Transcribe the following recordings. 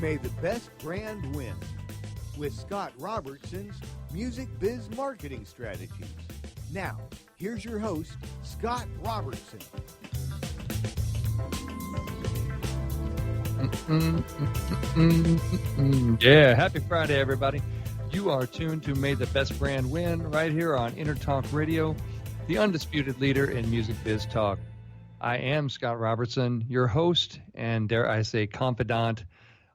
May the best brand win with Scott Robertson's Music Biz Marketing Strategies. Now, here's your host, Scott Robertson. Yeah, happy Friday, everybody. You are tuned to May the Best Brand Win right here on Intertalk Radio, the undisputed leader in music biz talk. I am Scott Robertson, your host, and dare I say confidant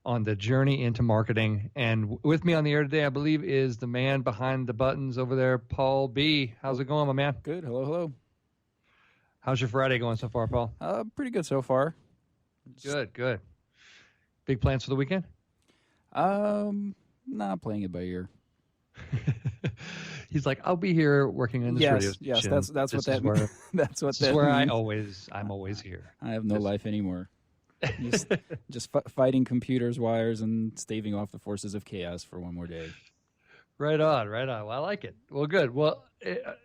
on the journey into marketing. And with me on the air today, I believe, is the man behind the buttons over there, Paul B. How's it going, my man? Good. Hello. How's your Friday going so far, Paul? Pretty good so far. Good. Big plans for the weekend? Not playing it by ear. He's like, I'll be here working in this radio station. Yes, that's what that means. That's what that means. I'm always here. I have no life anymore. Just fighting computers, wires, and staving off the forces of chaos for one more day. Right on. Well, I like it. Well, good. Well,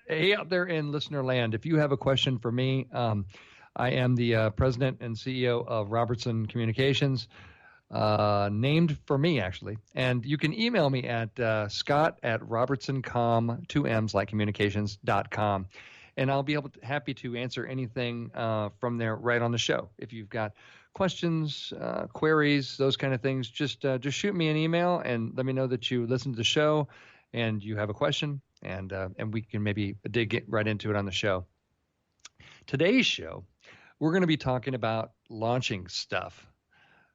hey, out there in listener land, if you have a question for me, I am the president and CEO of Robertson Communications, named for me, actually. And you can email me at scott@robertsoncom, 2 M's like communications.com. And I'll be happy to answer anything from there right on the show. If you've got questions, queries, those kind of things, just shoot me an email and let me know that you listen to the show and you have a question, and we can maybe dig right into it on the show. Today's show, we're going to be talking about launching stuff.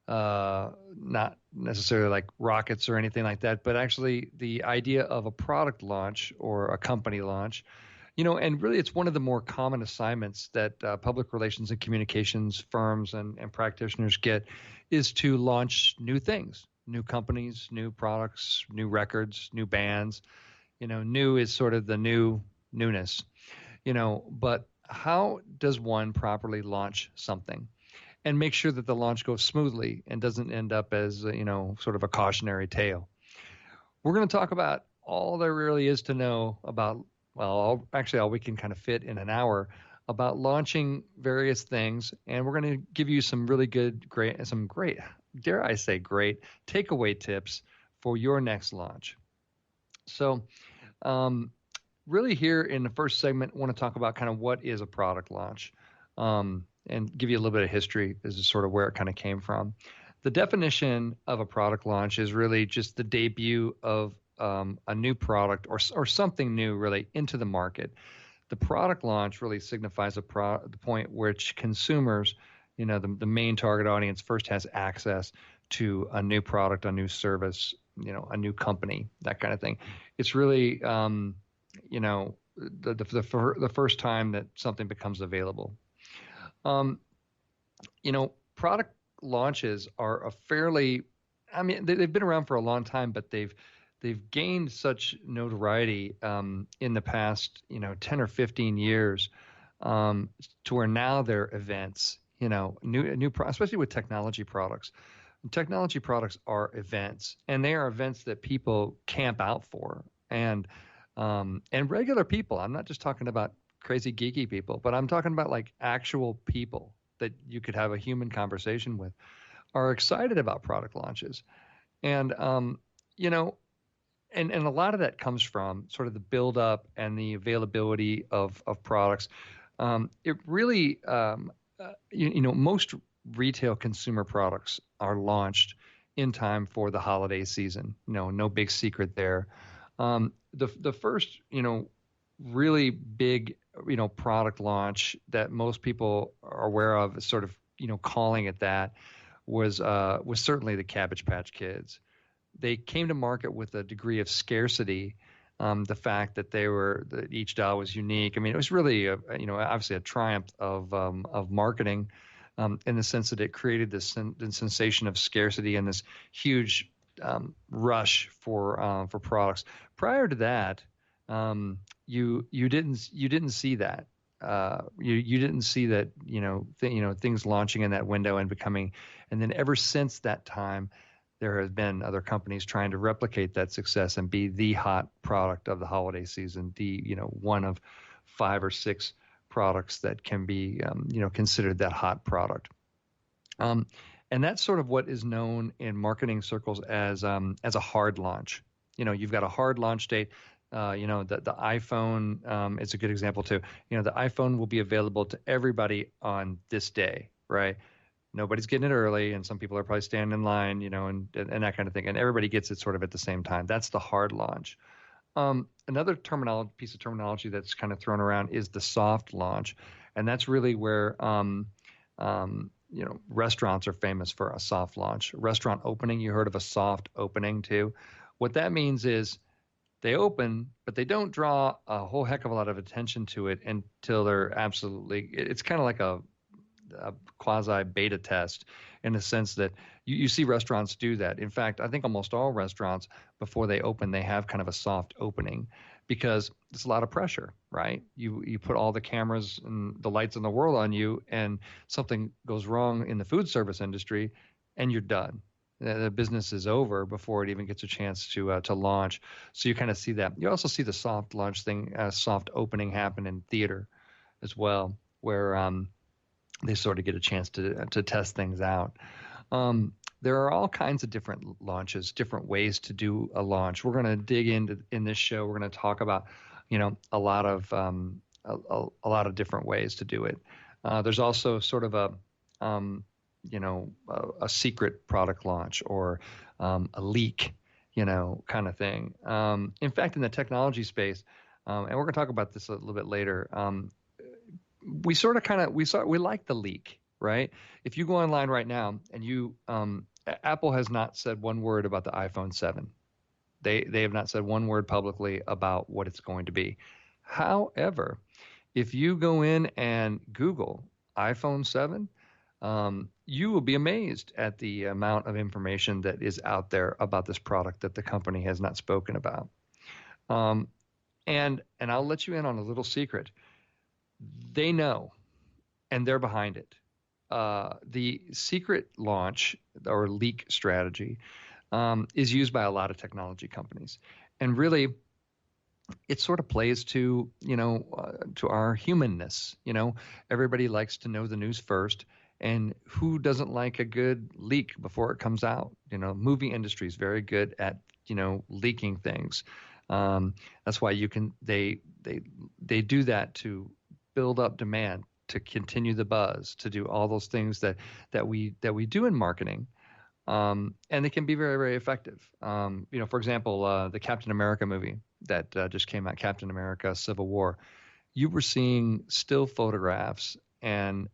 Not necessarily like rockets or anything like that, but actually the idea of a product launch or a company launch. And really it's one of the more common assignments that public relations and communications firms and practitioners get, is to launch new things, new companies, new products, new records, new bands. New is sort of the new-ness. But how does one properly launch something and make sure that the launch goes smoothly and doesn't end up as, sort of a cautionary tale? We're going to talk about all there really is to know about, all we can kind of fit in an hour about launching various things. And we're going to give you some really great, dare I say great, takeaway tips for your next launch. So really here in the first segment, I want to talk about kind of what is a product launch. And give you a little bit of history. This is sort of where it kind of came from. The definition of a product launch is really just the debut of a new product or something new really into the market. The product launch really signifies the point which consumers, the main target audience, first has access to a new product, a new service, a new company, that kind of thing. It's really, the first time that something becomes available. Product launches are they've been around for a long time, but they've gained such notoriety in the past, 10 or 15 years, to where now they're events, especially with technology products. Technology products are events, and they are events that people camp out for, and regular people. I'm not just talking about crazy geeky people, but I'm talking about like actual people that you could have a human conversation with, are excited about product launches. And, and a lot of that comes from sort of the buildup and the availability of products. It really, most retail consumer products are launched in time for the holiday season. No big secret there. The first, really big, product launch that most people are aware of, sort of, calling it that, was certainly the Cabbage Patch Kids. They came to market with a degree of scarcity, the fact that that each doll was unique. It was really obviously a triumph of marketing, in the sense that it created this sensation of scarcity and this huge rush for products. Prior to that, you didn't see that. You didn't see that things launching in that window and becoming, and then ever since that time, there have been other companies trying to replicate that success and be the hot product of the holiday season, one of 5 or 6 products that can be considered that hot product. And that's sort of what is known in marketing circles as a hard launch. You've got a hard launch date. The iPhone is a good example too. The iPhone will be available to everybody on this day, right? Nobody's getting it early, and some people are probably standing in line, and that kind of thing. And everybody gets it sort of at the same time. That's the hard launch. Another piece of terminology that's kind of thrown around is the soft launch, and that's really where restaurants are famous for a soft launch. Restaurant opening, you heard of a soft opening too. What that means is they open, but they don't draw a whole heck of a lot of attention to it until they're absolutely. It's kind of like a quasi beta test in the sense that you see restaurants do that. In fact, I think almost all restaurants, before they open, they have kind of a soft opening because it's a lot of pressure, right? You put all the cameras and the lights in the world on you, and something goes wrong in the food service industry, and you're done. The business is over before it even gets a chance to launch. So you kind of see that. You also see the soft launch thing, soft opening happen in theater as well, where they sort of get a chance to test things out. There are all kinds of different launches, different ways to do a launch. We're going to dig into in this show. We're going to talk about, a lot of different ways to do it. There's also sort of a secret product launch or a leak, kind of thing. In fact, in the technology space, and we're going to talk about this a little bit later. We like the leak, right? If you go online right now and Apple has not said one word about the iPhone 7. They have not said one word publicly about what it's going to be. However, if you go in and Google iPhone 7, you will be amazed at the amount of information that is out there about this product that the company has not spoken about. And I'll let you in on a little secret. They know, and they're behind it. The secret launch or leak strategy is used by a lot of technology companies, and really, it sort of plays to to our humanness. Everybody likes to know the news first, and who doesn't like a good leak before it comes out? Movie industry is very good at leaking things. That's why they do that to build up demand, to continue the buzz, to do all those things that we do in marketing, and they can be very, very effective. For example, the Captain America movie that just came out, Captain America: Civil War. You were seeing still photographs and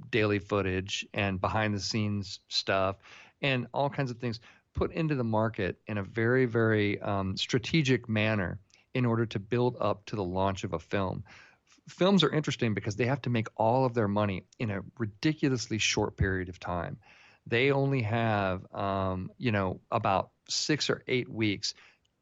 daily footage and behind the scenes stuff and all kinds of things put into the market in a very, very strategic manner in order to build up to the launch of a film. Films are interesting because they have to make all of their money in a ridiculously short period of time. They only have, about 6 or 8 weeks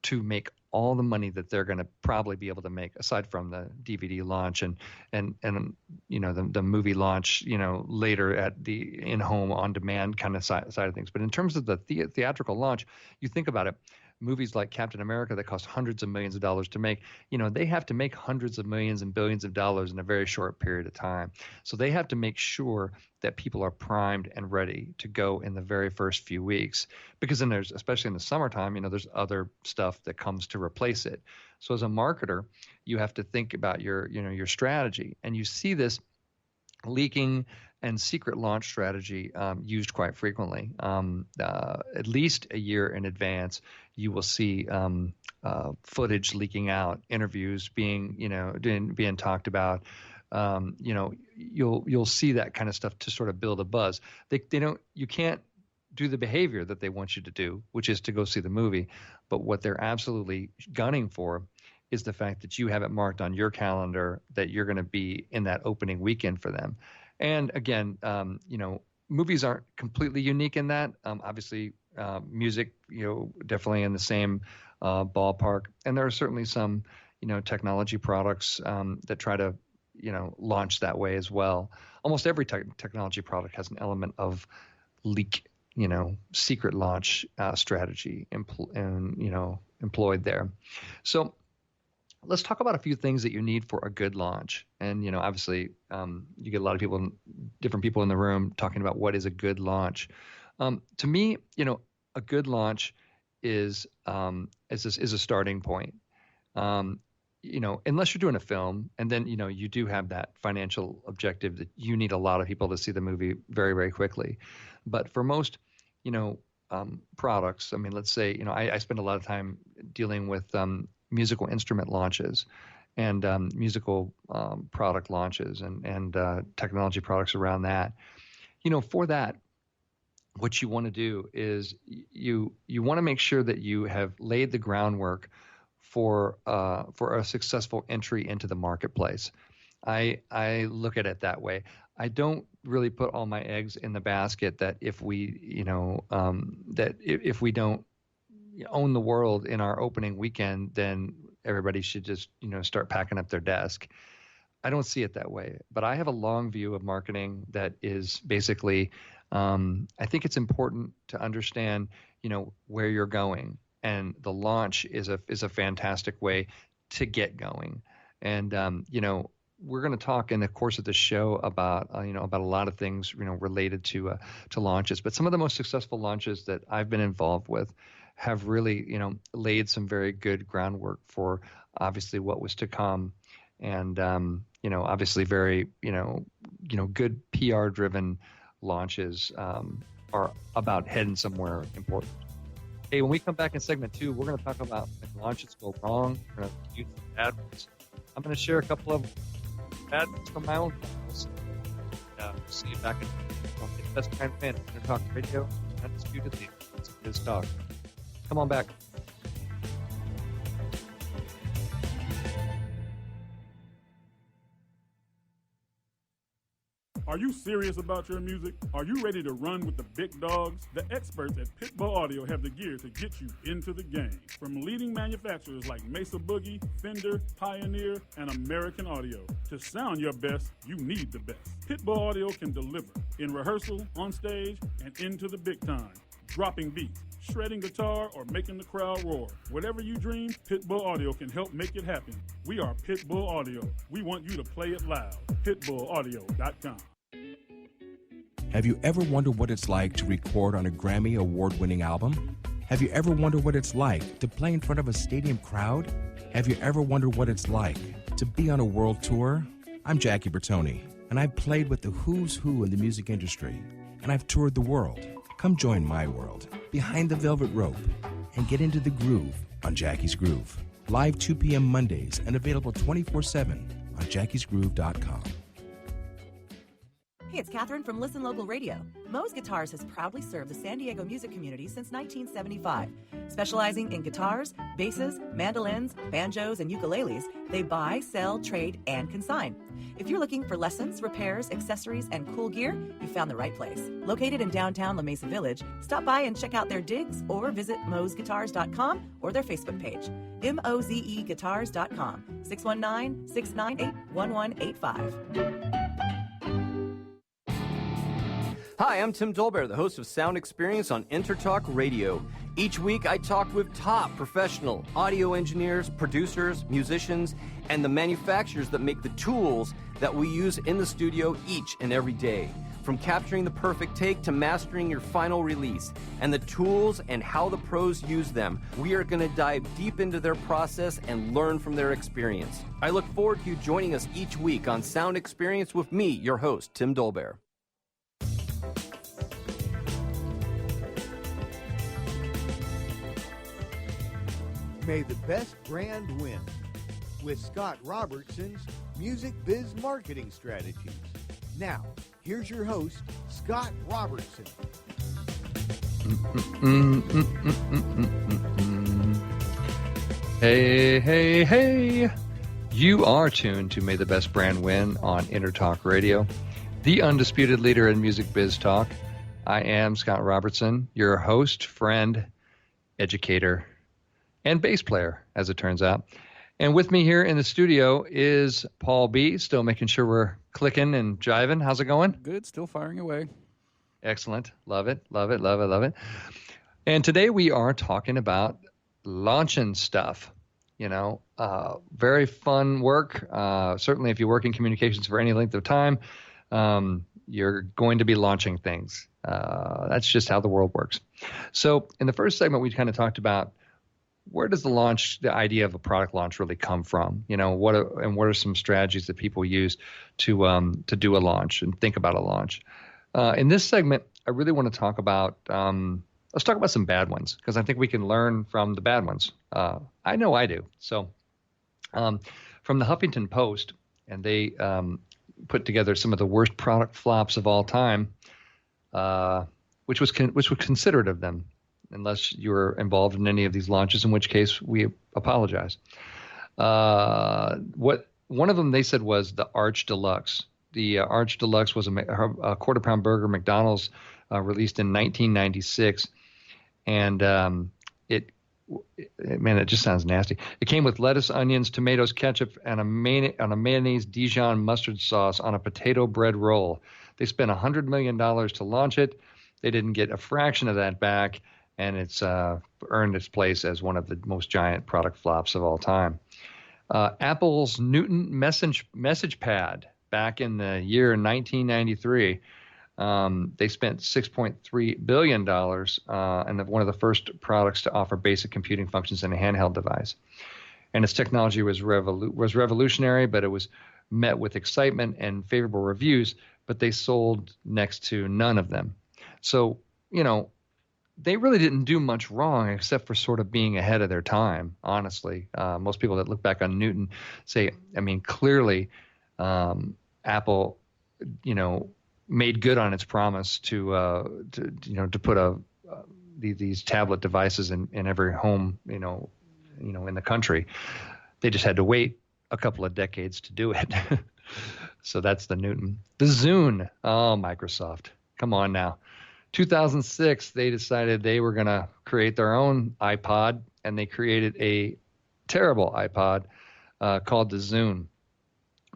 to make all the money that they're going to probably be able to make, aside from the DVD launch and the movie launch, later at the in-home on-demand kind of side of things. But in terms of the theatrical launch, you think about it. Movies like Captain America that cost hundreds of millions of dollars to make, they have to make hundreds of millions and billions of dollars in a very short period of time. So they have to make sure that people are primed and ready to go in the very first few weeks, because then there's, especially in the summertime, there's other stuff that comes to replace it. So as a marketer, you have to think about your strategy, and you see this leaking and secret launch strategy used quite frequently. At least a year in advance, you will see footage leaking out, interviews being talked about. You'll see that kind of stuff to sort of build a buzz. You can't do the behavior that they want you to do, which is to go see the movie. But what they're absolutely gunning for is the fact that you have it marked on your calendar that you're going to be in that opening weekend for them. And again, movies aren't completely unique in that. Obviously, music, definitely in the same ballpark. And there are certainly some, technology products that try to, launch that way as well. Almost every technology product has an element of leak, secret launch strategy employed there. So let's talk about a few things that you need for a good launch. And, obviously, you get a lot of people different people in the room talking about what is a good launch. To me, a good launch is a starting point. Unless you're doing a film, and then you do have that financial objective that you need a lot of people to see the movie very, very quickly. But for most, products, I mean, let's say, I spend a lot of time dealing with musical instrument launches and musical product launches and technology products around that. For that, what you want to do is you want to make sure that you have laid the groundwork for a successful entry into the marketplace. I look at it that way. I don't really put all my eggs in the basket that if we if we don't own the world in our opening weekend, then everybody should just start packing up their desk. I don't see it that way, but I have a long view of marketing that is basically, I think it's important to understand, where you're going, and the launch is a fantastic way to get going. And we're going to talk in the course of the show about about a lot of things related to launches. But some of the most successful launches that I've been involved with have really laid some very good groundwork for obviously what was to come. And obviously very good PR driven launches are about heading somewhere important. Hey, when we come back in segment 2, we're going to talk about when launches go wrong. We're going to use some bad ones. I'm going to share a couple of bad ones from my own travels. See you back in the best kind of fan. Talk Radio, Undisputed Leader. It's Biz Talk. Come on back. Are you serious about your music? Are you ready to run with the big dogs? The experts at Pitbull Audio have the gear to get you into the game. From leading manufacturers like Mesa Boogie, Fender, Pioneer, and American Audio. To sound your best, you need the best. Pitbull Audio can deliver in rehearsal, on stage, and into the big time. Dropping beats, shredding guitar, or making the crowd roar. Whatever you dream, Pitbull Audio can help make it happen. We are Pitbull Audio. We want you to play it loud. PitbullAudio.com. Have you ever wondered what it's like to record on a Grammy award-winning album? Have you ever wondered what it's like to play in front of a stadium crowd? Have you ever wondered what it's like to be on a world tour? I'm Jackie Bertoni, and I've played with the who's who in the music industry, and I've toured the world. Come join my world, behind the velvet rope, and get into the groove on Jackie's Groove. Live 2 p.m. Mondays and available 24/7 on jackiesgroove.com. Hey, it's Catherine from Listen Local Radio. Moe's Guitars has proudly served the San Diego music community since 1975. Specializing in guitars, basses, mandolins, banjos, and ukuleles, they buy, sell, trade, and consign. If you're looking for lessons, repairs, accessories, and cool gear, you found the right place. Located in downtown La Mesa Village, stop by and check out their digs or visit moesguitars.com or their Facebook page. mozeguitars.com, 619-698-1185. Hi, I'm Tim Dolbear, the host of Sound Experience on Intertalk Radio. Each week, I talk with top professional audio engineers, producers, musicians, and the manufacturers that make the tools that we use in the studio each and every day. From capturing the perfect take to mastering your final release, and the tools and how the pros use them, we are going to dive deep into their process and learn from their experience. I look forward to you joining us each week on Sound Experience with me, your host, Tim Dolbear. May the best brand win with Scott Robertson's Music Biz Marketing Strategies. Now, here's your host, Scott Robertson. Hey, hey, hey. You are tuned to May the Best Brand Win on Intertalk Radio, the undisputed leader in music biz talk. I am Scott Robertson, your host, friend, educator, and bass player, as it turns out. And with me here in the studio is Paul B., still making sure we're clicking and jiving. How's it going? Good, still firing away. Excellent. Love it, love it, love it, love it. And today we are talking about launching stuff. Very fun work. Certainly if you work in communications for any length of time, you're going to be launching things. That's just how the world works. So in the first segment, we kind of talked about where does the idea of a product launch really come from? What are some strategies that people use to do a launch and think about a launch? In this segment, I really want to talk about let's talk about some bad ones, because I think we can learn from the bad ones. I know I do. So from the Huffington Post, and they put together some of the worst product flops of all time, which was considerate of them, unless you were involved in any of these launches, in which case we apologize. What one of them they said was the Arch Deluxe. The Arch Deluxe was a quarter-pound burger McDonald's released in 1996, and it just sounds nasty. It came with lettuce, onions, tomatoes, ketchup, and a mayonnaise Dijon mustard sauce on a potato bread roll. They spent $100 million to launch it. They didn't get a fraction of that back, and it's earned its place as one of the most giant product flops of all time. Apple's Newton message pad back in the year 1993. They spent $6.3 billion, and one of the first products to offer basic computing functions in a handheld device. And its technology was revolutionary, but it was met with excitement and favorable reviews, but they sold next to none of them. So, they really didn't do much wrong except for sort of being ahead of their time, honestly. Most people that look back on Newton say, clearly Apple, made good on its promise to put these tablet devices in every home, in the country. They just had to wait a couple of decades to do it. So that's the Newton. The Zune. Oh, Microsoft. Come on now. 2006, they decided they were going to create their own iPod, and they created a terrible iPod called the Zune.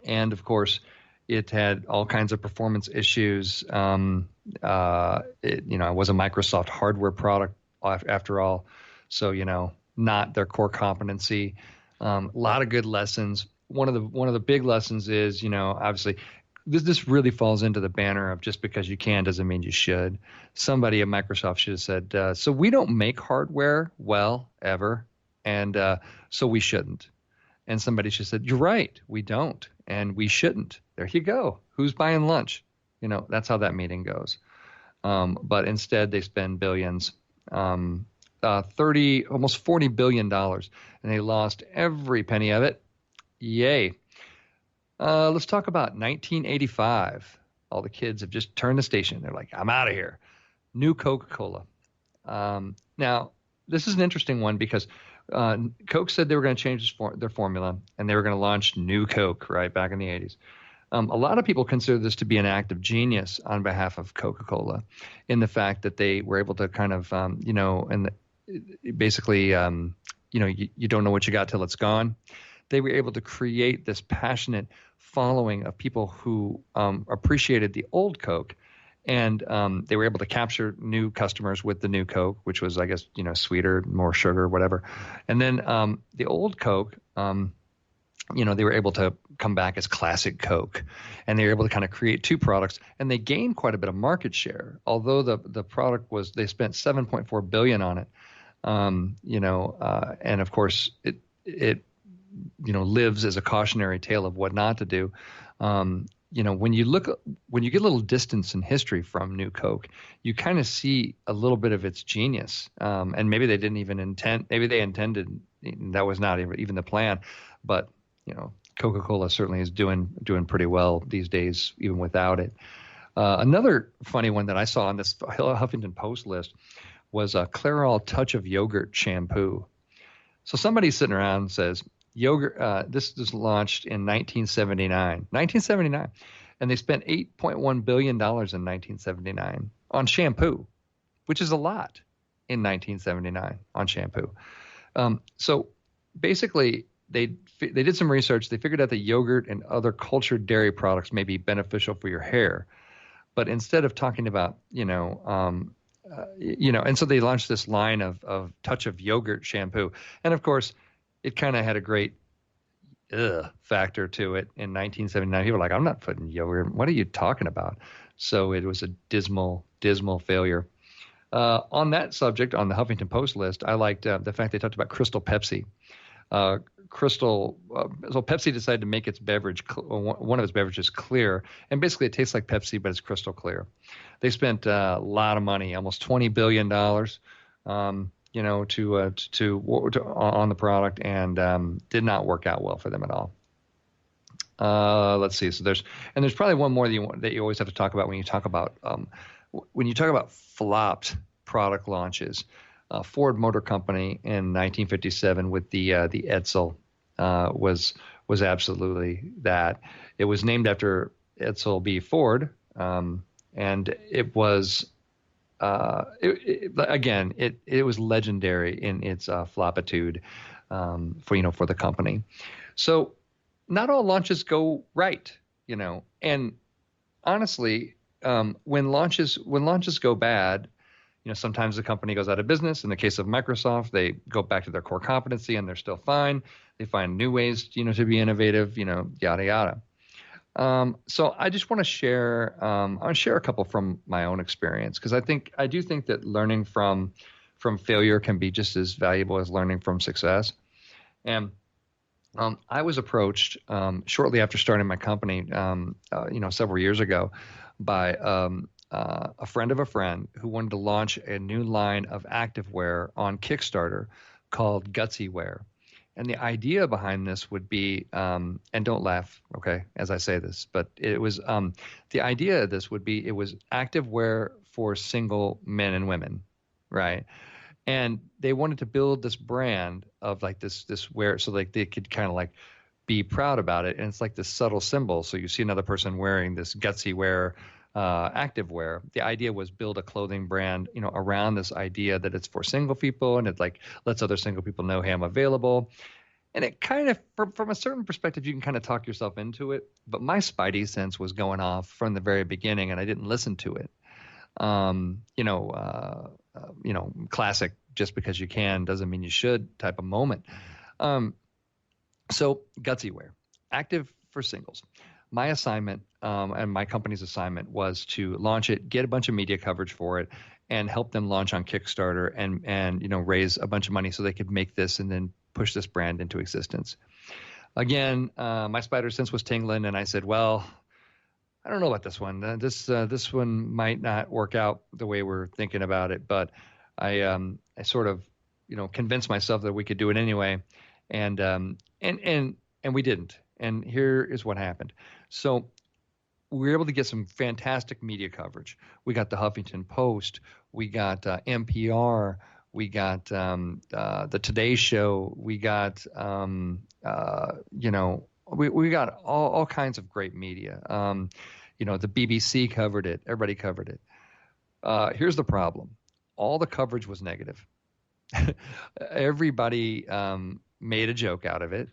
And, of course, it had all kinds of performance issues. It was a Microsoft hardware product after all. So, not their core competency. A lot of good lessons. One of the big lessons is, obviously, this really falls into the banner of just because you can doesn't mean you should. Somebody at Microsoft should have said, so we don't make hardware well ever, and so we shouldn't. And somebody should have said, you're right, we don't, and we shouldn't. There you go. Who's buying lunch? That's how that meeting goes. But instead, they spend billions, almost $40 billion, and they lost every penny of it. Yay. Let's talk about 1985. All the kids have just turned the station. They're like, I'm out of here. New Coca-Cola. Now, this is an interesting one because Coke said they were going to change their formula, and they were going to launch New Coke, right, back in the 80s. A lot of people consider this to be an act of genius on behalf of Coca-Cola in the fact that they were able to kind of, basically, you don't know what you got till it's gone. They were able to create this passionate following of people who appreciated the old Coke, and they were able to capture new customers with the new Coke, which was, I guess, sweeter, more sugar, whatever. And then the old Coke, they were able to come back as classic Coke, and they were able to kind of create two products, and they gained quite a bit of market share. Although the product they spent $7.4 billion on it, and of course it lives as a cautionary tale of what not to do. When you get a little distance in history from New Coke, you kind of see a little bit of its genius. And maybe they didn't even intend. Maybe they intended that was not even the plan. But Coca-Cola certainly is doing pretty well these days, even without it. Another funny one that I saw on this Huffington Post list was a Clairol Touch of Yogurt shampoo. So somebody's sitting around and says, yogurt. This was launched in 1979, and they spent $8.1 billion in 1979 on shampoo, which is a lot in 1979 on shampoo. So basically, they did some research. They figured out that yogurt and other cultured dairy products may be beneficial for your hair, but instead of talking about and so they launched this line of Touch of Yogurt shampoo, and of course, it kind of had a great factor to it in 1979. People were like, I'm not putting yogurt. What are you talking about? So it was a dismal failure. On that subject, on the Huffington Post list, I liked the fact they talked about Crystal Pepsi. So Pepsi decided to make its beverage, one of its beverages, clear, and basically it tastes like Pepsi, but it's crystal clear. They spent a lot of money, almost $20 billion, on the product, and did not work out well for them at all. Let's see. So there's probably one more that you always have to talk about when you talk about flopped product launches. Ford Motor Company in 1957 with the Edsel was absolutely that. It was named after Edsel B. Ford, and it was it was legendary in its floppitude for the company. So not all launches go right, and honestly, when launches go bad, sometimes the company goes out of business. In the case of Microsoft, they go back to their core competency and they're still fine. They find new ways, to be innovative, yada, yada. So I just want to share, I'll share a couple from my own experience, because I do think that learning from failure can be just as valuable as learning from success. And I was approached shortly after starting my company, several years ago, by a friend of a friend who wanted to launch a new line of activewear on Kickstarter called Gutsy Wear. And the idea behind this would be, and don't laugh, okay, as I say this, but it was the idea of this would be it was activewear for single men and women, right? And they wanted to build this brand of like this wear, so like they could kind of like be proud about it. And it's like this subtle symbol. So you see another person wearing this Gutsy Wear activewear. The idea was build a clothing brand, around this idea that it's for single people, and it like lets other single people know, hey, I'm available. And it kind of, from a certain perspective, you can kind of talk yourself into it. But my spidey sense was going off from the very beginning, and I didn't listen to it. Classic, just because you can doesn't mean you should type of moment. So Gutsy Wear, active for singles. My assignment and my company's assignment was to launch it, get a bunch of media coverage for it, and help them launch on Kickstarter and raise a bunch of money so they could make this and then push this brand into existence. Again, my spider sense was tingling, and I said, well, I don't know about this one. This one might not work out the way we're thinking about it, but I sort of convinced myself that we could do it anyway, and we didn't. And here is what happened. So we were able to get some fantastic media coverage. We got the Huffington Post. We got NPR. We got the Today Show. We got, we got all kinds of great media. The BBC covered it. Everybody covered it. Here's the problem. All the coverage was negative. Everybody made a joke out of it.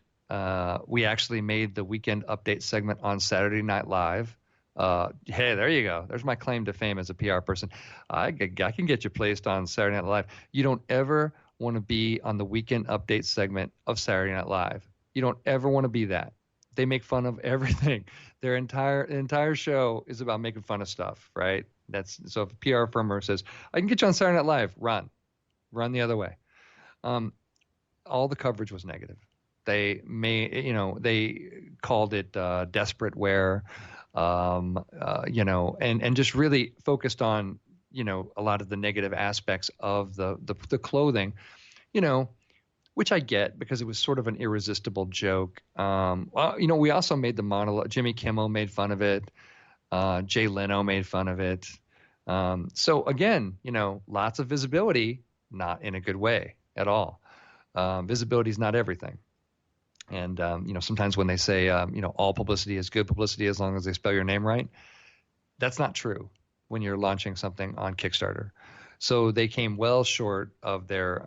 We actually made the weekend update segment on Saturday Night Live. Hey, there you go. There's my claim to fame as a PR person. I can get you placed on Saturday Night Live. You don't ever want to be on the weekend update segment of Saturday Night Live. You don't ever want to be that. They make fun of everything. Their entire show is about making fun of stuff, right? So if a PR firm says, I can get you on Saturday Night Live, run the other way. All the coverage was negative. They called it desperate wear, and just really focused on, a lot of the negative aspects of the clothing, which I get because it was sort of an irresistible joke. We also made the monologue. Jimmy Kimmel made fun of it. Jay Leno made fun of it. So again, lots of visibility, not in a good way at all. Visibility is not everything. And, sometimes when they say, all publicity is good publicity as long as they spell your name right, that's not true when you're launching something on Kickstarter. So they came well short of their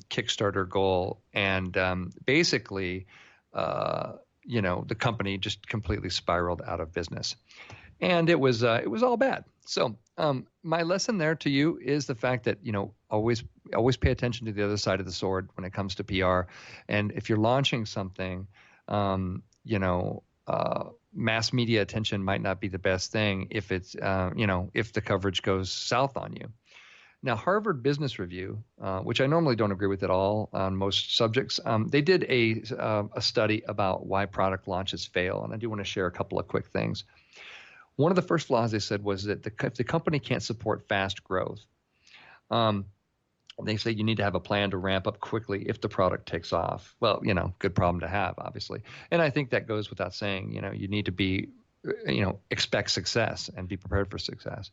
Kickstarter goal. And basically, the company just completely spiraled out of business. And it was all bad. So my lesson there to you is the fact that, always pay attention to the other side of the sword when it comes to PR. And if you're launching something, mass media attention might not be the best thing if it's, if the coverage goes south on you. Now, Harvard Business Review, which I normally don't agree with at all on most subjects, they did a study about why product launches fail, and I do want to share a couple of quick things. One of the first flaws they said was that if the company can't support fast growth, they say you need to have a plan to ramp up quickly if the product takes off. Well, good problem to have, obviously. And I think that goes without saying. You need to be, expect success and be prepared for success.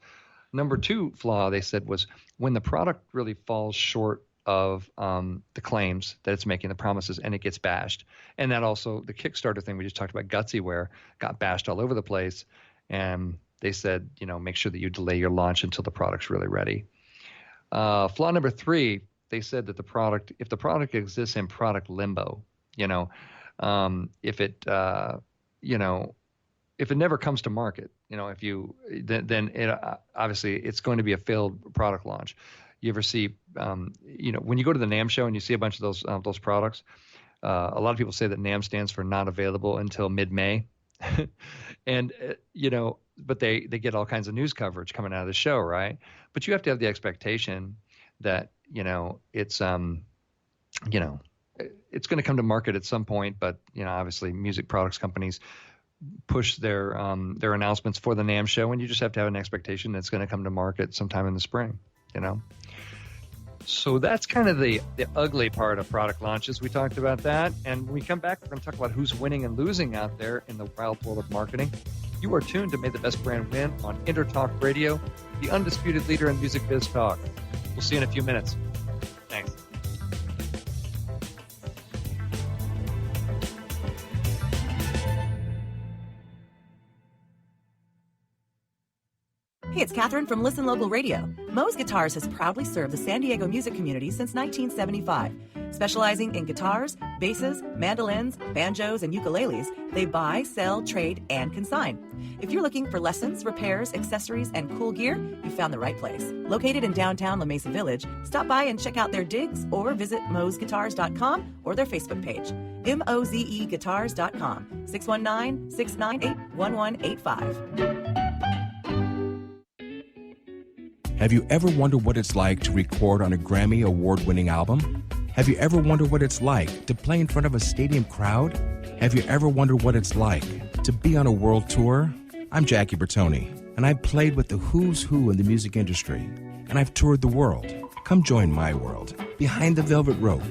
Number two flaw they said was when the product really falls short of the claims that it's making, the promises, and it gets bashed. And that also, the Kickstarter thing we just talked about, Gutsyware, got bashed all over the place. And they said, make sure that you delay your launch until the product's really ready. Flaw number three, they said that if the product exists in product limbo, if it never comes to market, then it obviously it's going to be a failed product launch. You ever see, when you go to the NAMM show and you see a bunch of those products, a lot of people say that NAMM stands for not available until mid-May. And, but they get all kinds of news coverage coming out of the show, right? But you have to have the expectation that, it's going to come to market at some point. But, obviously music products companies push their announcements for the NAMM show, and you just have to have an expectation that it's going to come to market sometime in the spring, So that's kind of the ugly part of product launches. We talked about that. And when we come back, we're going to talk about who's winning and losing out there in the wild world of marketing. You are tuned to May the Best Brand Win on InterTalk Radio, the undisputed leader in music biz talk. We'll see you in a few minutes. Thanks. Hey, it's Catherine from Listen Local Radio. Moe's Guitars has proudly served the San Diego music community since 1975. Specializing in guitars, basses, mandolins, banjos, and ukuleles, they buy, sell, trade, and consign. If you're looking for lessons, repairs, accessories, and cool gear, you found the right place. Located in downtown La Mesa Village, stop by and check out their digs or visit moesguitars.com or their Facebook page. mozeguitars.com, 619-698-1185. Have you ever wondered what it's like to record on a Grammy award-winning album? Have you ever wondered what it's like to play in front of a stadium crowd? Have you ever wondered what it's like to be on a world tour? I'm Jackie Bertoni, and I've played with the who's who in the music industry, and I've toured the world. Come join my world, behind the velvet rope,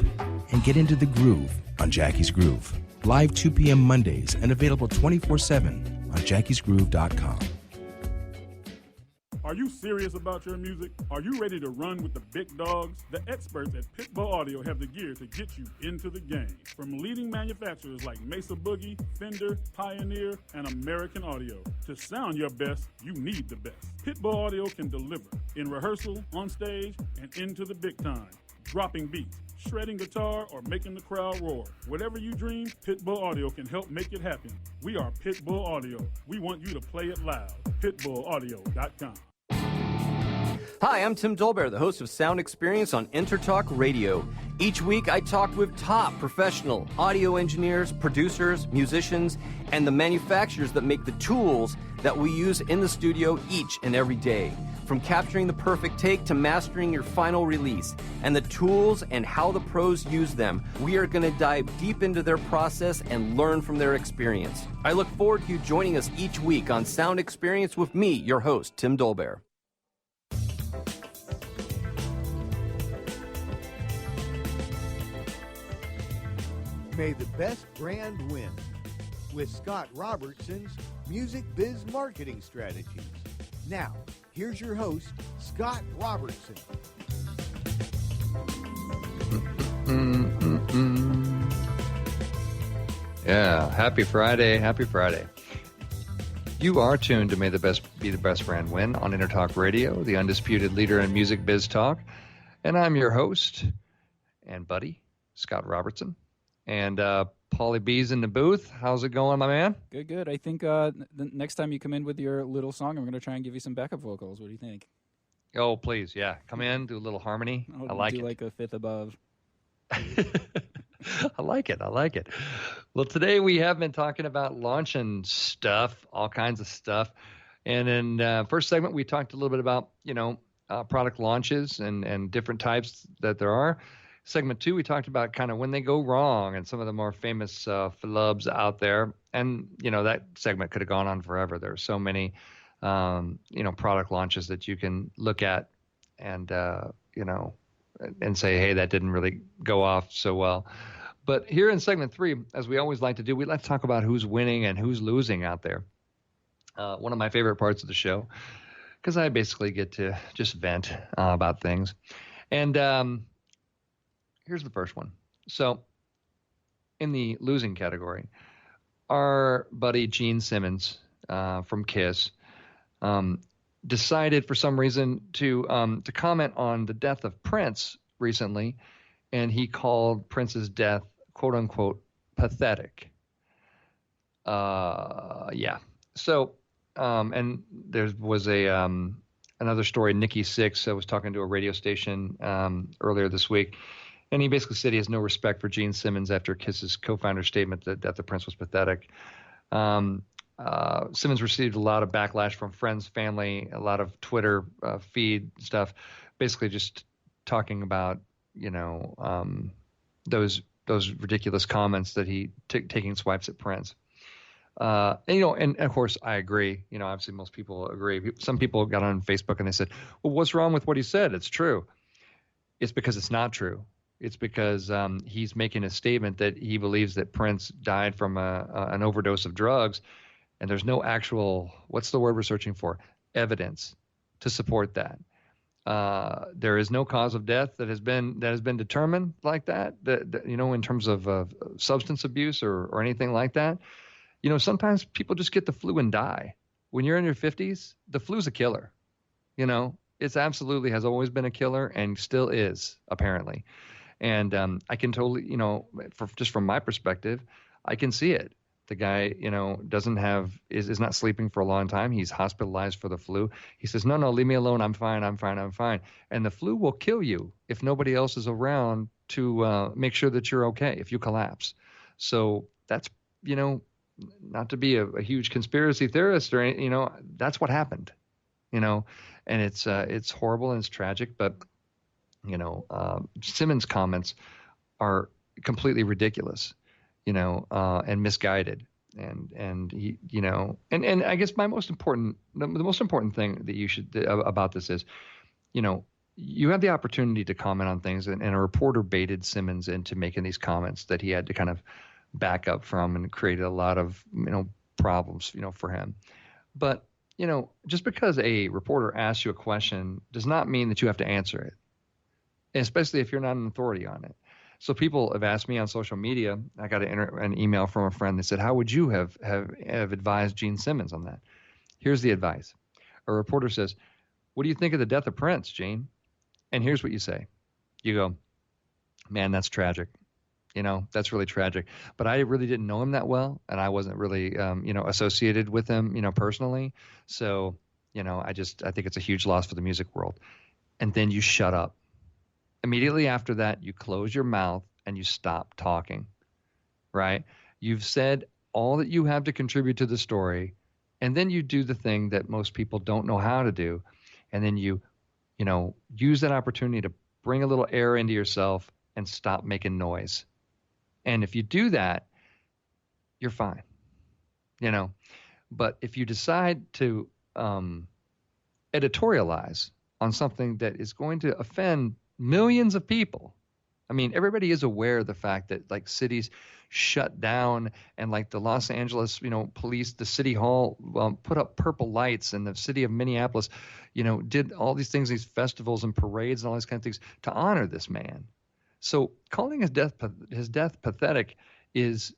and get into the groove on Jackie's Groove. Live 2 p.m. Mondays and available 24/7 on jackiesgroove.com. Are you serious about your music? Are you ready to run with the big dogs? The experts at Pitbull Audio have the gear to get you into the game. From leading manufacturers like Mesa Boogie, Fender, Pioneer, and American Audio. To sound your best, you need the best. Pitbull Audio can deliver in rehearsal, on stage, and into the big time. Dropping beats, shredding guitar, or making the crowd roar. Whatever you dream, Pitbull Audio can help make it happen. We are Pitbull Audio. We want you to play it loud. PitbullAudio.com. Hi, I'm Tim Dolbear, the host of Sound Experience on InterTalk Radio. Each week, I talk with top professional audio engineers, producers, musicians, and the manufacturers that make the tools that we use in the studio each and every day. From capturing the perfect take to mastering your final release, and the tools and how the pros use them, we are going to dive deep into their process and learn from their experience. I look forward to you joining us each week on Sound Experience with me, your host, Tim Dolbear. May the best brand win with Scott Robertson's Music Biz Marketing Strategies. Now, here's your host, Scott Robertson. Yeah, happy Friday, happy Friday. You are tuned to May the Best Be the Best Brand Win on InterTalk Radio, the undisputed leader in music biz talk. And I'm your host and buddy, Scott Robertson. And Paulie B's in the booth. How's it going, my man? Good, good. I think the next time you come in with your little song, I'm going to try and give you some backup vocals. What do you think? Oh, please, yeah. Come in, do a little harmony. I like do it. Like a fifth above. I like it. I like it. Well, today we have been talking about launching stuff, all kinds of stuff. And in first segment, we talked a little bit about, product launches and different types that there are. Segment 2, we talked about kind of when they go wrong and some of the more famous flubs out there. And, that segment could have gone on forever. There are so many, product launches that you can look at and, and say, hey, that didn't really go off so well. But here in segment 3, as we always like to do, we like to talk about who's winning and who's losing out there. One of my favorite parts of the show, because I basically get to just vent about things. And here's the first one. So in the losing category, our buddy Gene Simmons from Kiss decided for some reason to comment on the death of Prince recently, and he called Prince's death, quote unquote, pathetic. Yeah. So, and there was another story. Nikki Sixx was talking to a radio station earlier this week, and he basically said he has no respect for Gene Simmons after Kiss's co-founder's statement that the Prince was pathetic. Simmons received a lot of backlash from friends, family, a lot of Twitter feed stuff, basically just talking about, those ridiculous comments that he taking swipes at Prince. And of course I agree, obviously most people agree. Some people got on Facebook and they said, well, what's wrong with what he said? It's true. It's because it's not true. It's because he's making a statement that he believes that Prince died from an overdose of drugs, and there's no actual, what's the word we're searching for? Evidence to support that. There is no cause of death that has been determined like that, in terms of substance abuse or anything like that. Sometimes people just get the flu and die. When you're in your 50s, the flu's a killer. It's absolutely has always been a killer and still is, apparently. And I can totally, just from my perspective, I can see it. The guy, is not sleeping for a long time. He's hospitalized for the flu. He says, no, leave me alone. I'm fine. And the flu will kill you if nobody else is around to make sure that you're okay if you collapse. So that's, not to be a huge conspiracy theorist or anything, that's what happened, and it's horrible and it's tragic, but, Simmons' comments are completely ridiculous. And misguided. And he, and I guess the most important thing that you should, about this is, you have the opportunity to comment on things, and a reporter baited Simmons into making these comments that he had to kind of back up from, and created a lot of, problems, for him. But, just because a reporter asks you a question does not mean that you have to answer it, especially if you're not an authority on it. So people have asked me on social media. I got an email from a friend that said, how would you have advised Gene Simmons on that? Here's the advice. A reporter says, what do you think of the death of Prince, Gene? And here's what you say. You go, man, that's tragic. That's really tragic. But I really didn't know him that well, and I wasn't really, associated with him, personally. So, I think it's a huge loss for the music world. And then you shut up. Immediately after that, you close your mouth and you stop talking, right? You've said all that you have to contribute to the story, and then you do the thing that most people don't know how to do, and then you use that opportunity to bring a little air into yourself and stop making noise. And if you do that, you're fine, But if you decide to editorialize on something that is going to offend millions of people. I mean, everybody is aware of the fact that like cities shut down, and like the Los Angeles, police, the city hall put up purple lights, and the city of Minneapolis, did all these things, these festivals and parades and all these kind of things to honor this man. So calling his death pathetic is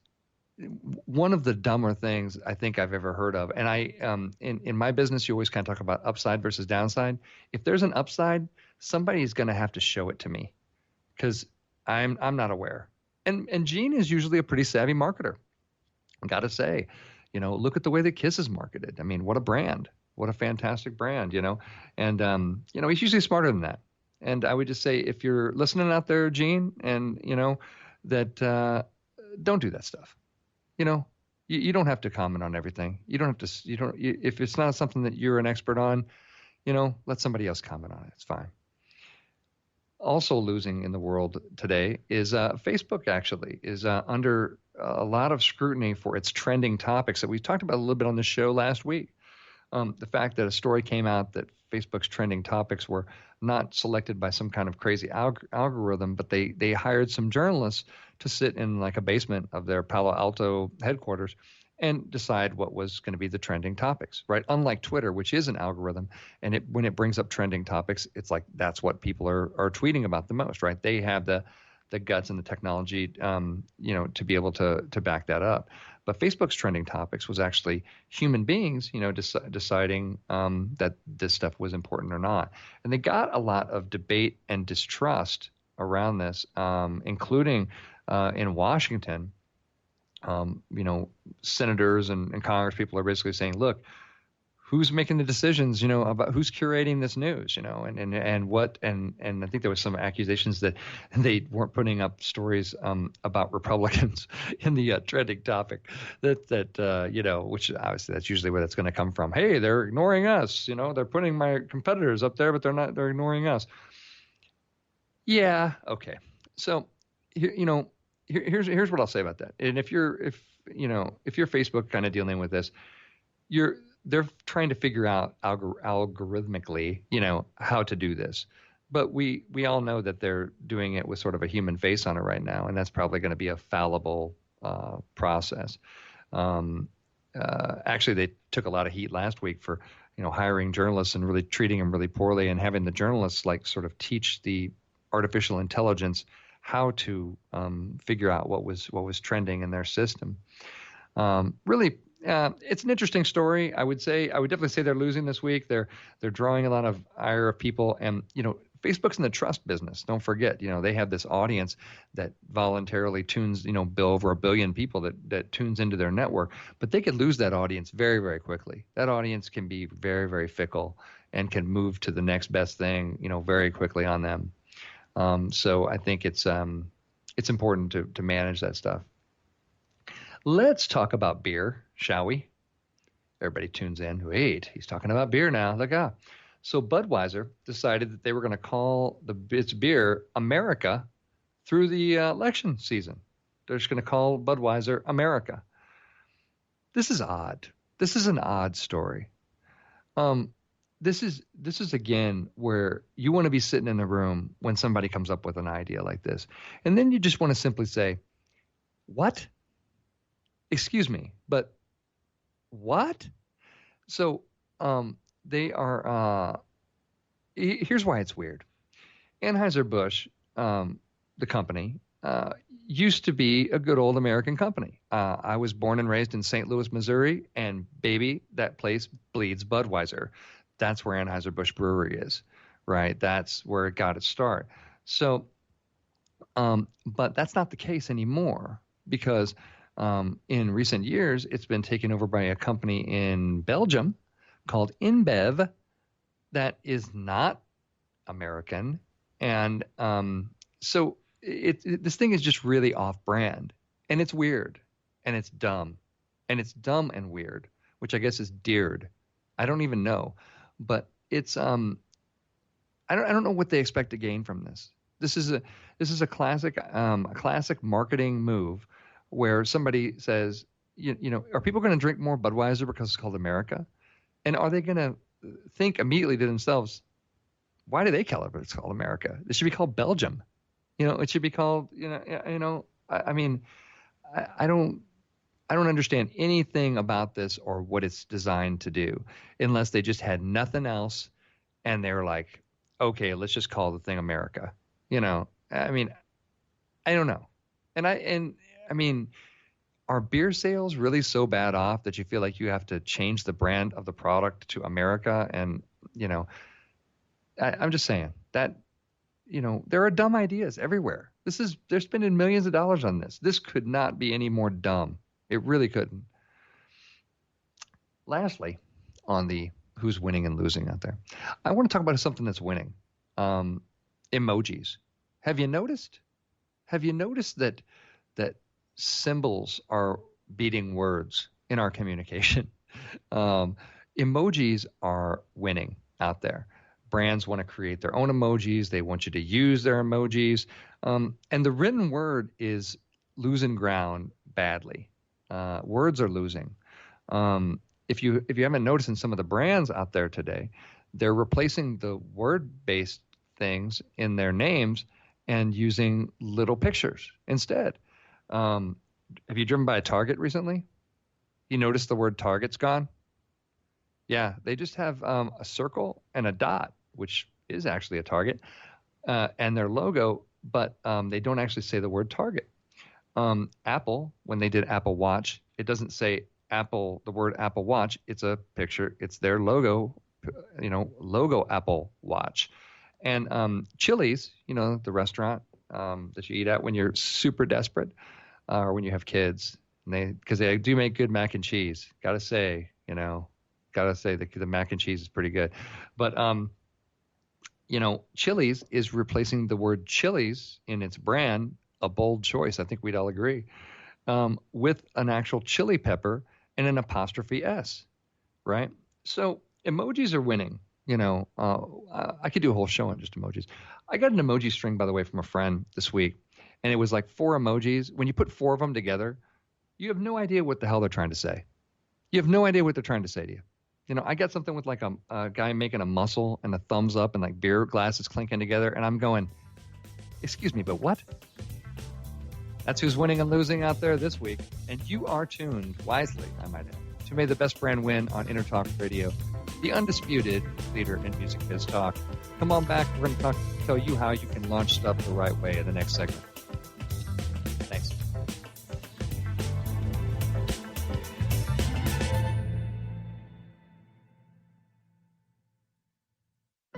one of the dumber things I think I've ever heard of. And I, in my business, you always kind of talk about upside versus downside. If there's an upside, somebody's going to have to show it to me, because I'm not aware. And Gene is usually a pretty savvy marketer. I got to say, look at the way that Kiss is marketed. I mean, what a brand, what a fantastic brand, and he's usually smarter than that. And I would just say, if you're listening out there, Gene, and that don't do that stuff. You don't have to comment on everything. You don't have to. If it's not something that you're an expert on, let somebody else comment on it. It's fine. Also losing in the world today is Facebook. Actually, is under a lot of scrutiny for its trending topics that we talked about a little bit on the show last week. The fact that a story came out that Facebook's trending topics were not selected by some kind of crazy algorithm, but they hired some journalists to sit in like a basement of their Palo Alto headquarters and decide what was going to be the trending topics, right? Unlike Twitter, which is an algorithm, and when it brings up trending topics, it's like that's what people are tweeting about the most, right? They have the guts and the technology, to be able to back that up. But Facebook's trending topics was actually human beings, deciding that this stuff was important or not. And they got a lot of debate and distrust around this, including in Washington. Senators and Congress people are basically saying, look, who's making the decisions, about who's curating this news, and what, and I think there was some accusations that they weren't putting up stories about Republicans in the trending topic that which obviously that's usually where that's going to come from. Hey, they're ignoring us, they're putting my competitors up there, but they're ignoring us. Yeah. Okay. So here's what I'll say about that. And if you're Facebook kind of dealing with this, they're trying to figure out algorithmically, how to do this. But we all know that they're doing it with sort of a human face on it right now, and that's probably going to be a fallible process. Actually, they took a lot of heat last week for hiring journalists and really treating them really poorly, and having the journalists like sort of teach the artificial intelligence how to figure out what was trending in their system. Really. It's an interesting story. I would definitely say they're losing this week. They're drawing a lot of ire of people, and Facebook's in the trust business. Don't forget, they have this audience that voluntarily tunes, over 1 billion people that tunes into their network. But they could lose that audience very, very quickly. That audience can be very, very fickle and can move to the next best thing, very quickly on them. So I think it's important to manage that stuff. Let's talk about beer, shall we? Everybody tunes in. Wait, he's talking about beer now. Look out. So Budweiser decided that they were going to call its beer America through the election season. They're just going to call Budweiser America. This is odd. This is an odd story. This is again where you want to be sitting in the room when somebody comes up with an idea like this, and then you just want to simply say, "What? Excuse me, but what?" So they are. Here's why it's weird. Anheuser-Busch, the company, used to be a good old American company. I was born and raised in St. Louis, Missouri, and baby, that place bleeds Budweiser. That's where Anheuser-Busch Brewery is, right? That's where it got its start. So, but that's not the case anymore because in recent years, it's been taken over by a company in Belgium called InBev that is not American. And so this thing is just really off-brand. And it's weird. And it's dumb. And it's dumb and weird, which I guess is deared. I don't even know. But it's I don't know what they expect to gain from this. This is a classic marketing move where somebody says, are people going to drink more Budweiser because it's called America? And are they going to think immediately to themselves, why do they call it it's called America? It should be called Belgium. It should be called, I mean, I don't understand anything about this or what it's designed to do unless they just had nothing else and they were like, okay, let's just call the thing America. I mean, I don't know. And I mean, are beer sales really so bad off that you feel like you have to change the brand of the product to America? And, I'm just saying that, there are dumb ideas everywhere. They're spending millions of dollars on this. This could not be any more dumb. It really couldn't. Lastly, on the who's winning and losing out there, I want to talk about something that's winning. Emojis. Have you noticed? have you noticed that symbols are beating words in our communication? Emojis are winning out there. Brands want to create their own emojis. They want you to use their emojis. And the written word is losing ground badly. Words are losing. If you haven't noticed in some of the brands out there today, they're replacing the word-based things in their names and using little pictures instead. Have you driven by a Target recently? You notice the word Target's gone? Yeah, they just have a circle and a dot, which is actually a Target, and their logo, but they don't actually say the word Target. Apple, when they did Apple Watch, it doesn't say Apple, the word Apple Watch. It's a picture. It's their logo, logo Apple Watch. And Chili's, the restaurant that you eat at when you're super desperate or when you have kids, because they do make good mac and cheese. Gotta say the mac and cheese is pretty good. But Chili's is replacing the word Chili's in its brand, a bold choice, I think we'd all agree, with an actual chili pepper and an apostrophe S, right? So emojis are winning. I could do a whole show on just emojis. I got an emoji string, by the way, from a friend this week, and it was like 4 emojis. When you put 4 of them together, you have no idea what the hell they're trying to say. You have no idea what they're trying to say to you. I got something with like a guy making a muscle and a thumbs up and like beer glasses clinking together, and I'm going, excuse me, but what? That's who's winning and losing out there this week. And you are tuned wisely, I might add, to May the Best Brand Win on Intertalk Radio, the undisputed leader in music biz talk. Come on back. We're going to tell you how you can launch stuff the right way in the next segment. Thanks.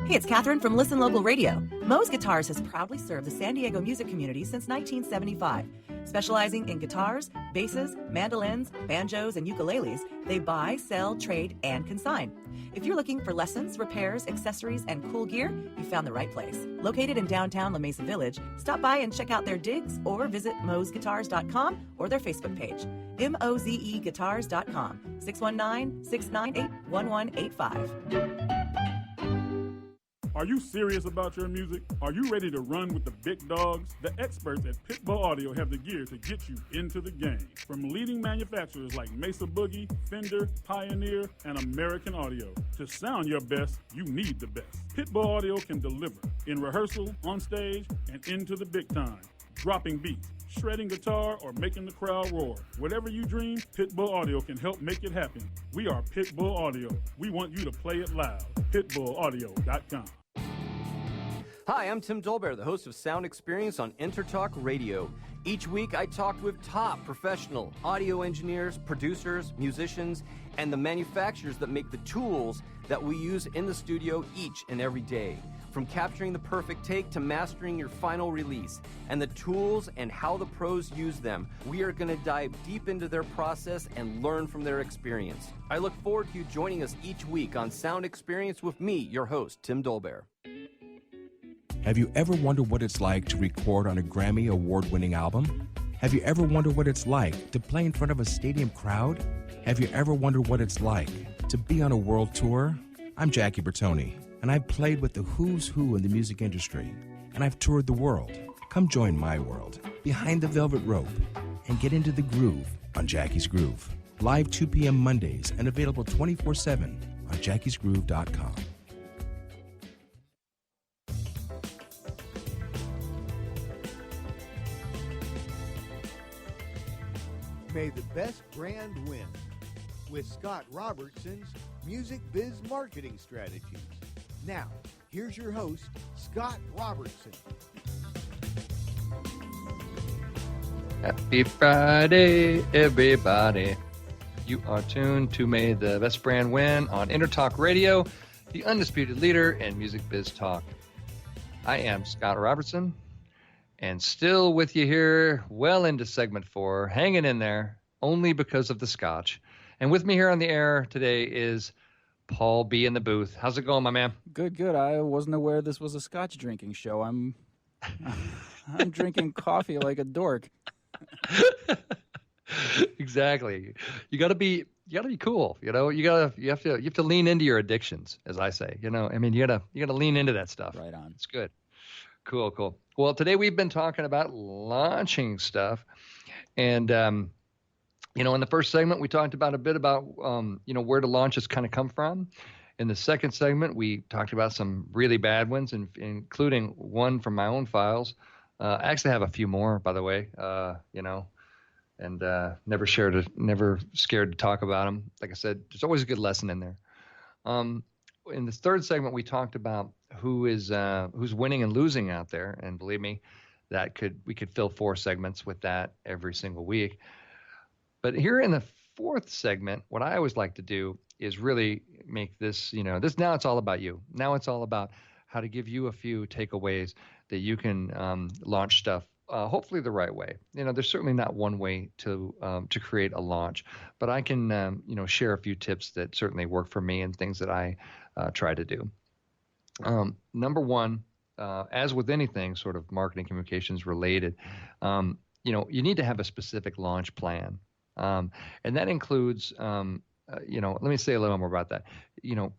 Hey, it's Catherine from Listen Local Radio. Moe's Guitars has proudly served the San Diego music community since 1975. Specializing in guitars, basses, mandolins, banjos, and ukuleles, they buy, sell, trade, and consign. If you're looking for lessons, repairs, accessories, and cool gear, you found the right place. Located in downtown La Mesa Village, stop by and check out their digs or visit moesguitars.com or their Facebook page. mozeguitars.com, 619-698-1185. Are you serious about your music? Are you ready to run with the big dogs? The experts at Pitbull Audio have the gear to get you into the game. From leading manufacturers like Mesa Boogie, Fender, Pioneer, and American Audio. To sound your best, you need the best. Pitbull Audio can deliver in rehearsal, on stage, and into the big time. Dropping beats, shredding guitar, or making the crowd roar. Whatever you dream, Pitbull Audio can help make it happen. We are Pitbull Audio. We want you to play it loud. PitbullAudio.com. Hi, I'm Tim Dolbear, the host of Sound Experience on Intertalk Radio. Each week, I talk with top professional audio engineers, producers, musicians, and the manufacturers that make the tools that we use in the studio each and every day. From capturing the perfect take to mastering your final release, and the tools and how the pros use them, we are going to dive deep into their process and learn from their experience. I look forward to you joining us each week on Sound Experience with me, your host, Tim Dolbear. Have you ever wondered what it's like to record on a Grammy award-winning album? Have you ever wondered what it's like to play in front of a stadium crowd? Have you ever wondered what it's like to be on a world tour? I'm Jackie Bertoni, and I've played with the who's who in the music industry, and I've toured the world. Come join my world, behind the velvet rope, and get into the groove on Jackie's Groove. Live 2 p.m. Mondays and available 24/7 on jackiesgroove.com. May the best brand win with Scott Robertson's Music Biz Marketing Strategies. Now, here's your host, Scott Robertson. Happy Friday, everybody. You are tuned to May the Best Brand Win on Intertalk Radio, the undisputed leader in music biz talk. I am Scott Robertson, and still with you here well into segment 4, hanging in there only because of the scotch. And with me here on the air today is Paul B. in the booth. How's it going, my man? Good. I wasn't aware this was a scotch drinking show. I'm I'm drinking coffee like a dork. Exactly. You got to be cool. You have to lean into your addictions, as I say. I mean, you got to lean into that stuff. Right on. It's good. Cool. Well, today we've been talking about launching stuff, and in the first segment we talked about a bit about where the launches kind of come from. In the second segment, we talked about some really bad ones, including one from my own files. I actually have a few more, by the way. And never scared to talk about them. Like I said, there's always a good lesson in there. In the third segment, we talked about who's winning and losing out there, and believe me, we could fill 4 segments with that every single week. But here in the fourth segment, what I always like to do is really make this, now it's all about you. Now it's all about how to give you a few takeaways that you can launch stuff. Hopefully the right way. There's certainly not one way to create a launch, but I can share a few tips that certainly work for me and things that I try to do. Number one, as with anything sort of marketing communications related, you need to have a specific launch plan, and that includes let me say a little more about that.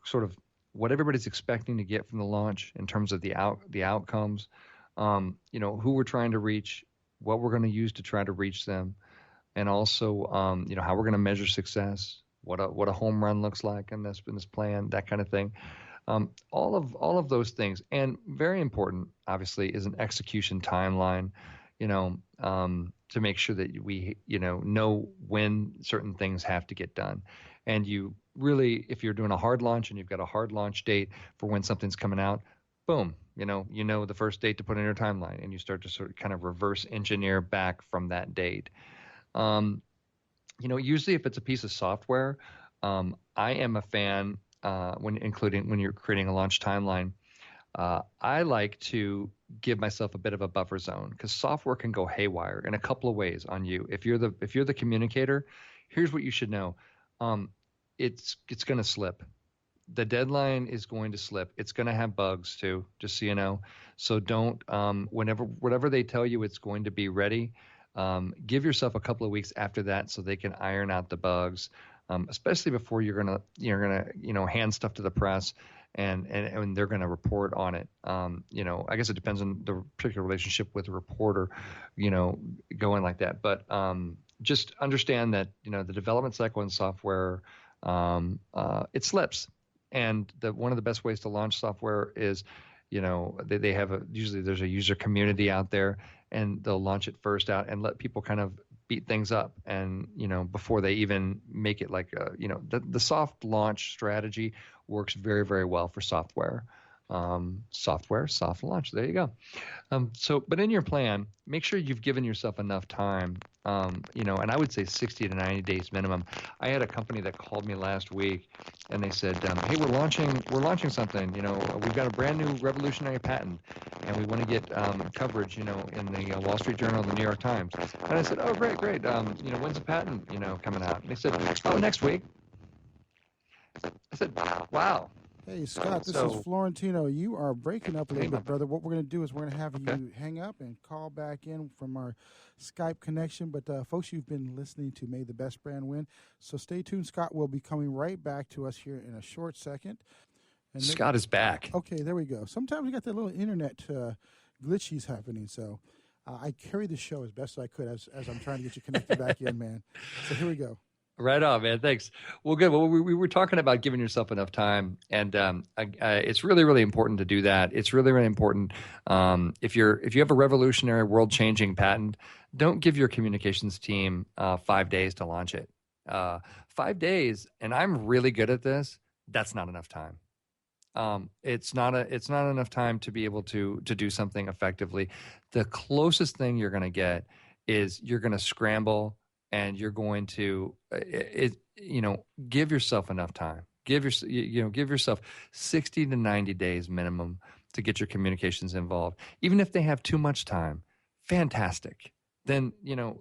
Sort of what everybody's expecting to get from the launch in terms of the outcomes. Who we're trying to reach, what we're going to use to try to reach them, and also, how we're going to measure success, what a home run looks like in this plan, that kind of thing. All of those things, and very important, obviously, is an execution timeline. To make sure that we, know when certain things have to get done, and you really, if you're doing a hard launch and you've got a hard launch date for when something's coming out. Boom, the first date to put in your timeline, and you start to sort of kind of reverse engineer back from that date. Usually if it's a piece of software, I am a fan when you're creating a launch timeline. I like to give myself a bit of a buffer zone because software can go haywire in a couple of ways on you. If you're the communicator, here's what you should know. It's going to slip. The deadline is going to slip. It's going to have bugs too, just so you know. So don't, whatever they tell you it's going to be ready, give yourself a couple of weeks after that so they can iron out the bugs, especially before you're gonna hand stuff to the press and they're gonna report on it. I guess it depends on the particular relationship with the reporter, going like that. But just understand that the development cycle in software, it slips. And one of the best ways to launch software is, they have usually there's a user community out there, and they'll launch it first out and let people kind of beat things up, and before they even make it like the soft launch strategy works very, very well for software. Soft launch. There you go. But in your plan, make sure you've given yourself enough time. And I would say 60 to 90 days minimum. I had a company that called me last week, and they said, "Hey, we're launching something. We've got a brand new revolutionary patent, and we want to get coverage, in the Wall Street Journal, the New York Times." And I said, "Oh, great. When's the patent, coming out?" And they said, "Oh, next week." I said, "Wow." Hey, Scott, this is Florentino. You are breaking up a little bit, brother. What we're going to do is we're going to have you hang up and call back in from our Skype connection. But, folks, you've been listening to May the Best Brand Win. So stay tuned. Scott will be coming right back to us here in a short second. And Scott is back. Okay, there we go. Sometimes we got that little internet glitches happening. So I carried the show as best I could as I'm trying to get you connected back in, man. So here we go. Right on, man. Thanks. Well, good. Well, we were talking about giving yourself enough time, and it's really, really important to do that. It's really, really important. If you have a revolutionary, world-changing patent, don't give your communications team 5 days to launch it. 5 days, and I'm really good at this. That's not enough time. It's not enough time to be able to do something effectively. The closest thing you're going to get is you're going to scramble. And you're going to, give yourself enough time. Give yourself 60 to 90 days minimum to get your communications involved. Even if they have too much time, fantastic. Then,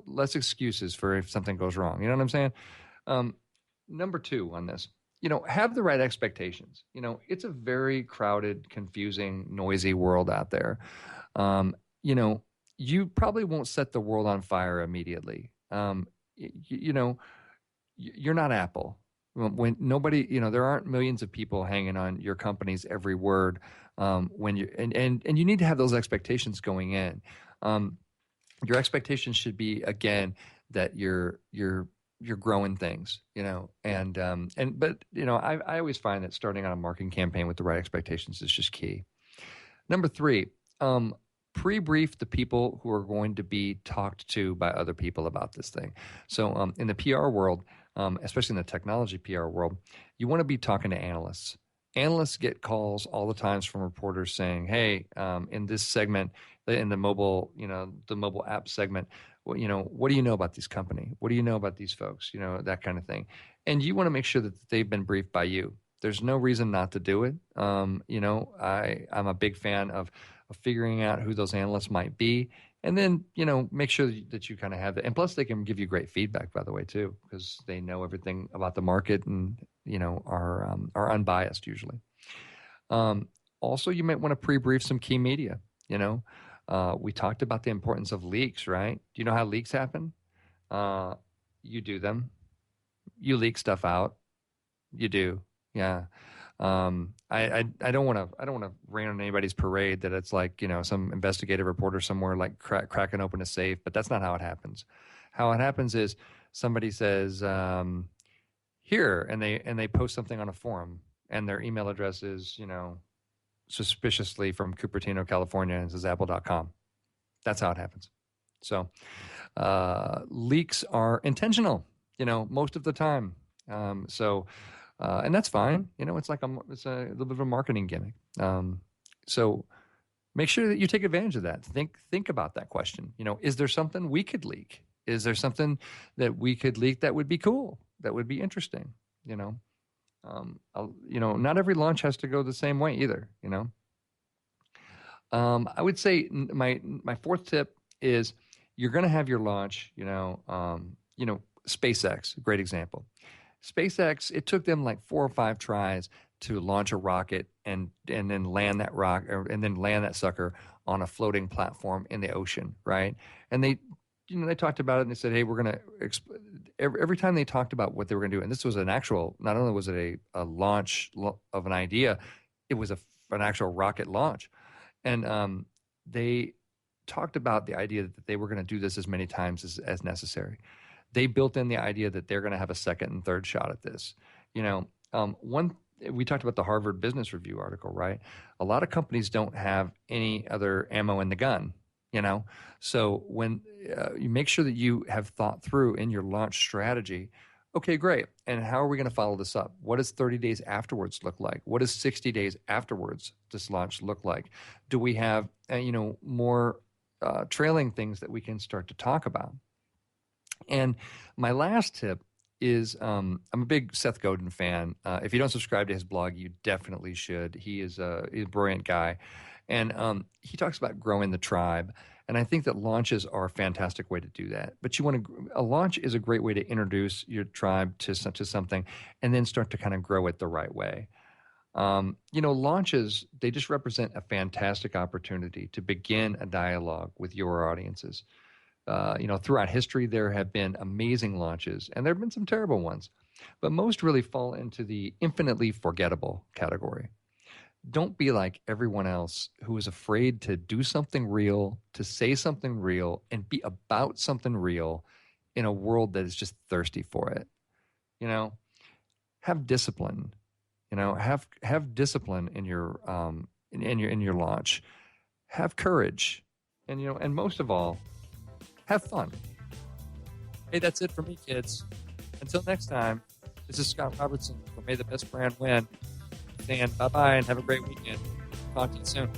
less excuses for if something goes wrong. You know what I'm saying? Number 2 on this, have the right expectations. It's a very crowded, confusing, noisy world out there. you probably won't set the world on fire immediately. You're not Apple. When nobody, there aren't millions of people hanging on your company's every word. When you and you need to have those expectations going in. Your expectations should be, again, that you're growing things, but I always find that starting on a marketing campaign with the right expectations is just key. Number 3, pre-brief the people who are going to be talked to by other people about this thing. So in the PR world, especially in the technology PR world, you want to be talking to analysts. Analysts get calls all the time from reporters saying, "Hey, in this segment, in the mobile app segment, what do you know about this company? What do you know about these folks? That kind of thing." And you want to make sure that they've been briefed by you. There's no reason not to do it. I'm a big fan of figuring out who those analysts might be, and then make sure that you kind of have that. And plus, they can give you great feedback, by the way, too, because they know everything about the market and are unbiased usually. Also, you might want to pre-brief some key media. We talked about the importance of leaks, right? Do you know how leaks happen? You do them. You leak stuff out. You do, yeah. I don't want to rain on anybody's parade that it's like some investigative reporter somewhere like cracking open a safe, but that's not how it happens. How it happens is somebody says here, and they post something on a forum, and their email address is suspiciously from Cupertino, California, and says apple.com. That's how it happens. So leaks are intentional, most of the time. And that's fine. It's like it's a little bit of a marketing gimmick. So make sure that you take advantage of that. Think about that question. Is there something we could leak? Is there something that we could leak that would be cool? That would be interesting? Not every launch has to go the same way either. I would say my 4th tip is you're going to have your launch. SpaceX, a great example. SpaceX, it took them like 4 or 5 tries to launch a rocket and then land that and then land that sucker on a floating platform in the ocean, right? And they talked about it and they said, hey, we're going to every time they talked about what they were going to do, and this was an actual, not only was it a launch of an idea, it was an actual rocket launch. And they talked about the idea that they were going to do this as many times as necessary. They built in the idea that they're going to have a second and third shot at this. We talked about the Harvard Business Review article, right? A lot of companies don't have any other ammo in the gun, So when you make sure that you have thought through in your launch strategy, okay, great. And how are we going to follow this up? What does 30 days afterwards look like? What does 60 days afterwards this launch look like? Do we have, more trailing things that we can start to talk about? And my last tip is I'm a big Seth Godin fan. If you don't subscribe to his blog, you definitely should. He's a brilliant guy. And he talks about growing the tribe. And I think that launches are a fantastic way to do that. But a launch is a great way to introduce your tribe to something and then start to kind of grow it the right way. Launches, they just represent a fantastic opportunity to begin a dialogue with your audiences. Throughout history, there have been amazing launches, and there have been some terrible ones, but most really fall into the infinitely forgettable category. Don't be like everyone else who is afraid to do something real, to say something real, and be about something real in a world that is just thirsty for it. Have discipline. Have discipline in your in your launch. Have courage, and most of all, have fun. Hey, that's it for me, kids. Until next time, this is Scott Robertson from May the Best Brand Win. Saying bye-bye and have a great weekend. Talk to you soon.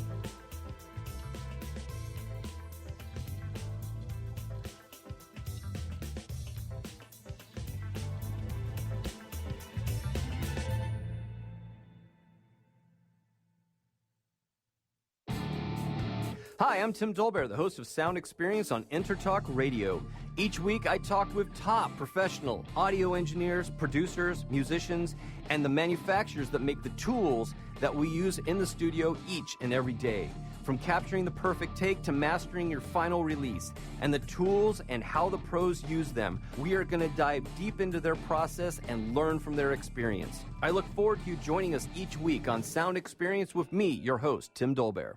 Hi, I'm Tim Dolbear, the host of Sound Experience on Intertalk Radio. Each week, I talk with top professional audio engineers, producers, musicians, and the manufacturers that make the tools that we use in the studio each and every day. from capturing the perfect take to mastering your final release, and the tools and how the pros use them. We are going to dive deep into their process and learn from their experience. I look forward to you joining us each week on Sound Experience with me, your host, Tim Dolbear.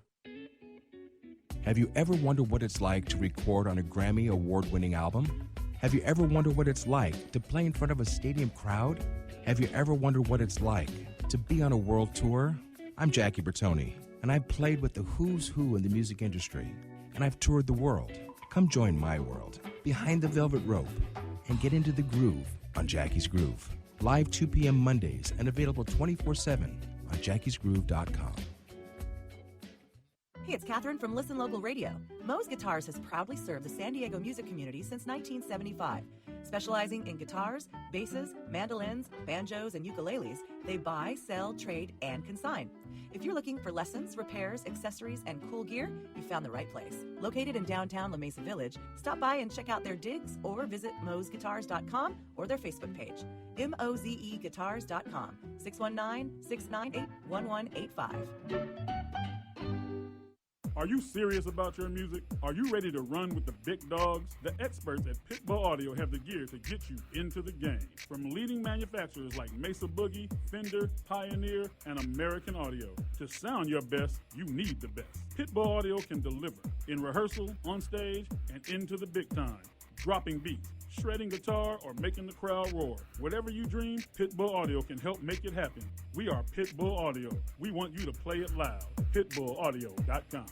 Have you ever wondered what it's like to record on a Grammy award-winning album? Have you ever wondered what it's like to play in front of a stadium crowd? Have you ever wondered what it's like to be on a world tour? I'm Jackie Bertoni, and I've played with the who's who in the music industry, and I've toured the world. Come join my world, behind the velvet rope, and get into the groove on Jackie's Groove. Live 2 p.m. Mondays and available 24/7 on jackiesgroove.com. Hey, it's Catherine from Listen Local Radio. Moe's Guitars has proudly served the San Diego music community since 1975. Specializing in guitars, basses, mandolins, banjos, and ukuleles, they buy, sell, trade, and consign. If you're looking for lessons, repairs, accessories, and cool gear, you found the right place. Located in downtown La Mesa Village, stop by and check out their digs or visit mozguitars.com or their Facebook page, mozeguitars.com, 619-698-1185. Are you serious about your music? Are you ready to run with the big dogs? The experts at Pitbull Audio have the gear to get you into the game. From leading manufacturers like Mesa Boogie, Fender, Pioneer, and American Audio. To sound your best, you need the best. Pitbull Audio can deliver in rehearsal, on stage, and into the big time. Dropping beats, shredding guitar, or making the crowd roar. Whatever you dream, Pitbull Audio can help make it happen. We are Pitbull Audio. We want you to play it loud. PitbullAudio.com.